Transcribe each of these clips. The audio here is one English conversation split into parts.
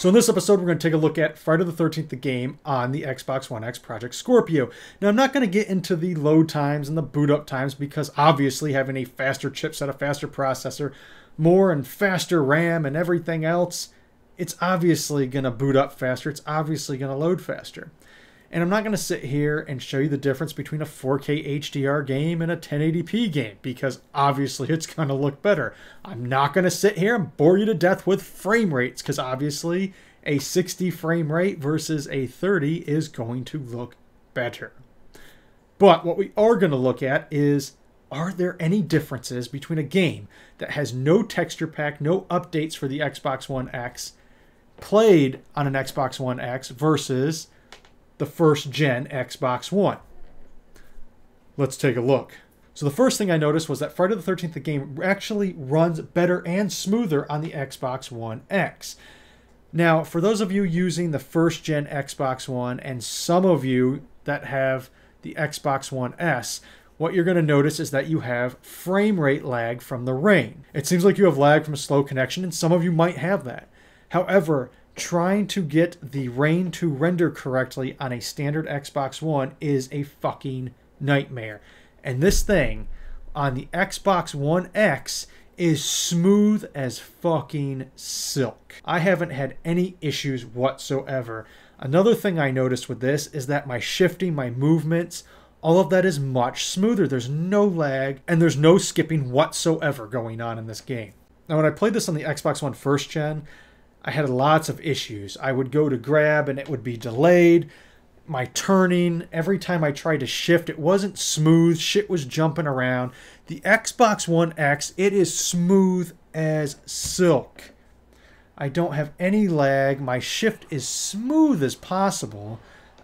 So in this episode, we're going to take a look at Friday the 13th, the game on the Xbox One X Project Scorpio. Now, I'm not going to get into the load times and the boot up times because obviously having a faster chipset, a faster processor, more and faster RAM and everything else, it's obviously going to boot up faster. It's obviously going to load faster. And I'm not going to sit here and show you the difference between a 4K HDR game and a 1080p game because obviously it's going to look better. I'm not going to sit here and bore you to death with frame rates because obviously a 60 frame rate versus a 30 is going to look better. But what we are going to look at is, are there any differences between a game that has no texture pack, no updates for the Xbox One X, played on an Xbox One X versus the first gen Xbox One? Let's take a look. So the first thing I noticed was that Friday the 13th, the game actually runs better and smoother on the Xbox One X. Now, for those of you using the first gen Xbox One and some of you that have the Xbox One S, what you're going to notice is that you have frame rate lag from the rain. It seems like you have lag from a slow connection, and some of you might have that. However, trying to get the rain to render correctly on a standard Xbox One is a fucking nightmare. And this thing on the Xbox One X is smooth as fucking silk. I haven't had any issues whatsoever. Another thing I noticed with this is that my shifting, my movements, all of that is much smoother. There's no lag and there's no skipping whatsoever going on in this game. Now, when I played this on the Xbox One first gen, I had lots of issues. I would go to grab and it would be delayed. My turning, every time I tried to shift, it wasn't smooth. Shit was jumping around. The Xbox One X, it is smooth as silk. I don't have any lag. My shift is smooth as possible.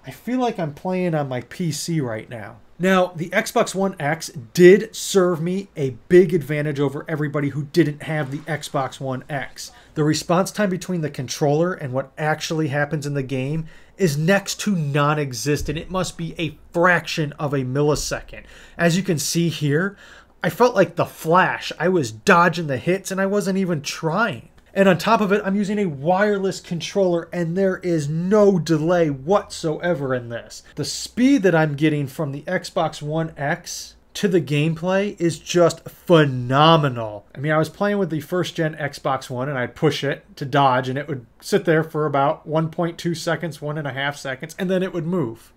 I feel like I'm playing on my PC right now. Now, the Xbox One X did serve me a big advantage over everybody who didn't have the Xbox One X. The response time between the controller and what actually happens in the game is next to non-existent. It must be a fraction of a millisecond. As you can see here, I felt like the Flash. I was dodging the hits and I wasn't even trying. And on top of it, I'm using a wireless controller and there is no delay whatsoever in this. The speed that I'm getting from the Xbox One X to the gameplay is just phenomenal. I mean, I was playing with the first gen Xbox One and I'd push it to dodge and it would sit there for about 1.2 seconds, 1.5 seconds, and then it would move.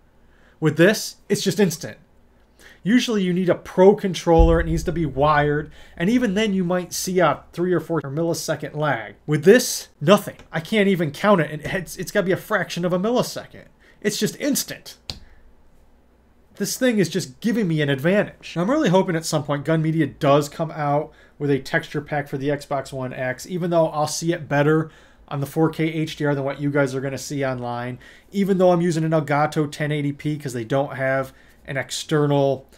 With this, it's just instant. Usually you need a pro controller, it needs to be wired, and even then you might see a 3 or 4 millisecond lag. With this, nothing. I can't even count it, it's got to be a fraction of a millisecond. It's just instant. This thing is just giving me an advantage. Now, I'm really hoping at some point Gun Media does come out with a texture pack for the Xbox One X, even though I'll see it better on the 4K HDR than what you guys are going to see online. Even though I'm using an Elgato 1080p because they don't have an external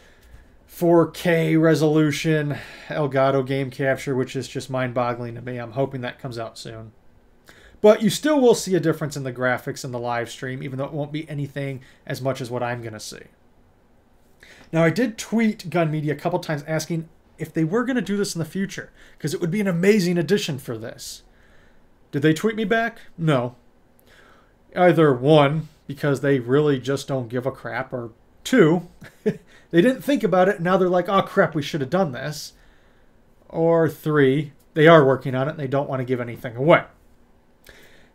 4K resolution Elgato game capture, which is just mind-boggling to me. I'm hoping that comes out soon. But you still will see a difference in the graphics in the live stream, even though it won't be anything as much as what I'm going to see. Now, I did tweet Gun Media a couple times asking if they were going to do this in the future, because it would be an amazing addition for this. Did they tweet me back? No. Either one, because they really just don't give a crap, or two, they didn't think about it, and now they're like, oh crap, we should have done this. Or three, they are working on it and they don't want to give anything away.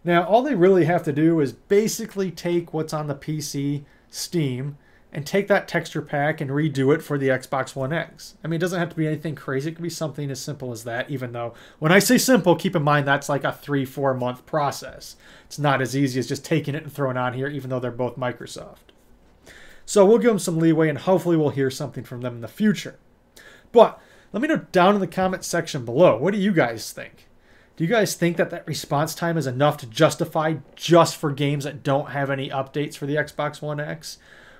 Now, all they really have to do is basically take what's on the PC, Steam, and take that texture pack and redo it for the Xbox One X. I mean, it doesn't have to be anything crazy. It could be something as simple as that, even though when I say simple, keep in mind that's like a 3-4 month process. It's not as easy as just taking it and throwing it on here, even though they're both Microsoft. So we'll give them some leeway and hopefully we'll hear something from them in the future. But let me know down in the comment section below, what do you guys think? Do you guys think that that response time is enough to justify just for games that don't have any updates for the Xbox One X?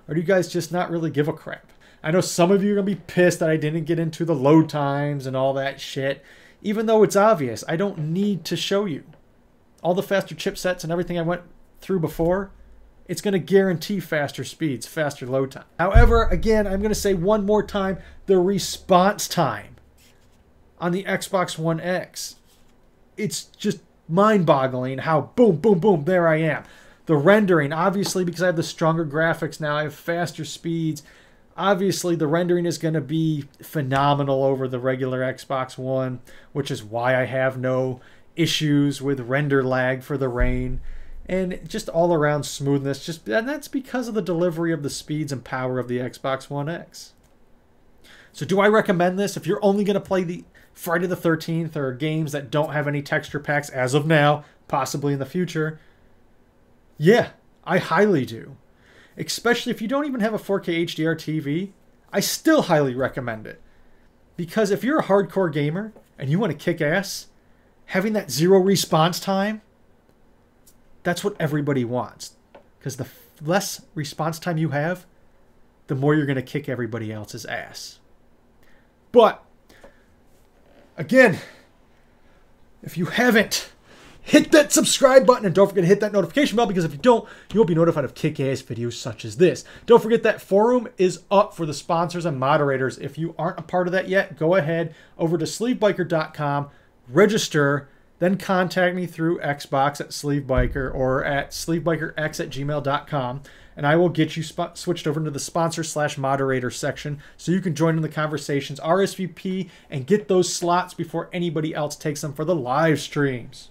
Or do you guys just not really give a crap? I know some of you are going to be pissed that I didn't get into the load times and all that shit, even though it's obvious. I don't need to show you. All the faster chipsets and everything I went through before, it's going to guarantee faster speeds, faster load time. However, again, I'm going to say one more time, the response time on the Xbox One X, it's just mind-boggling how boom, boom, boom, there I am. The rendering, obviously, because I have the stronger graphics now, I have faster speeds. Obviously, the rendering is going to be phenomenal over the regular Xbox One, which is why I have no issues with render lag for the rain. And just all around smoothness, and that's because of the delivery of the speeds and power of the Xbox One X. So do I recommend this? If you're only going to play the Friday the 13th or games that don't have any texture packs as of now, possibly in the future, yeah, I highly do. Especially if you don't even have a 4K HDR TV, I still highly recommend it. Because if you're a hardcore gamer and you want to kick ass, having that 0 response time, that's what everybody wants. Because the less response time you have, the more you're going to kick everybody else's ass. But, again, if you haven't, hit that subscribe button and don't forget to hit that notification bell, because if you don't, you'll be notified of kick-ass videos such as this. Don't forget that forum is up for the sponsors and moderators. If you aren't a part of that yet, go ahead over to sleevebiker.com, register, then contact me through Xbox at sleevebiker or at sleevebikerx@gmail.com, and I will get you switched over into the sponsor/moderator section so you can join in the conversations, RSVP, and get those slots before anybody else takes them for the live streams.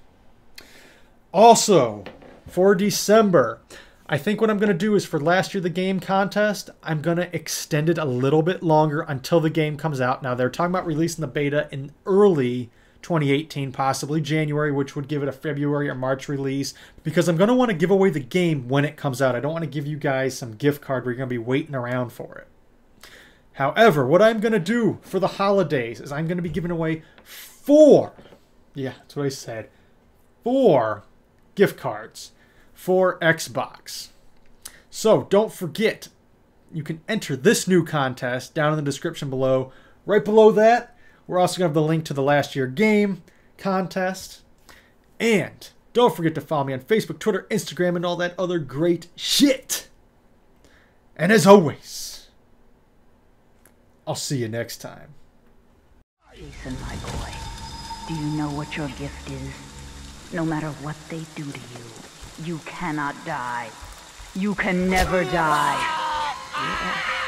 Also, for December, I think what I'm going to do is for last year the game contest, I'm going to extend it a little bit longer until the game comes out. Now, they're talking about releasing the beta in early 2018, possibly January, which would give it a February or March release, because I'm going to want to give away the game when it comes out. I don't want to give you guys some gift card where you're going to be waiting around for it. However, what I'm going to do for the holidays is I'm going to be giving away 4, yeah, that's what I said, 4 gift cards for Xbox. So don't forget, you can enter this new contest down in the description below. Right below that, we're also going to have the link to the last year game contest. And don't forget to follow me on Facebook, Twitter, Instagram, and all that other great shit. And as always, I'll see you next time. Jason, my boy, do you know what your gift is? No matter what they do to you, you cannot die. You can never die. Yeah.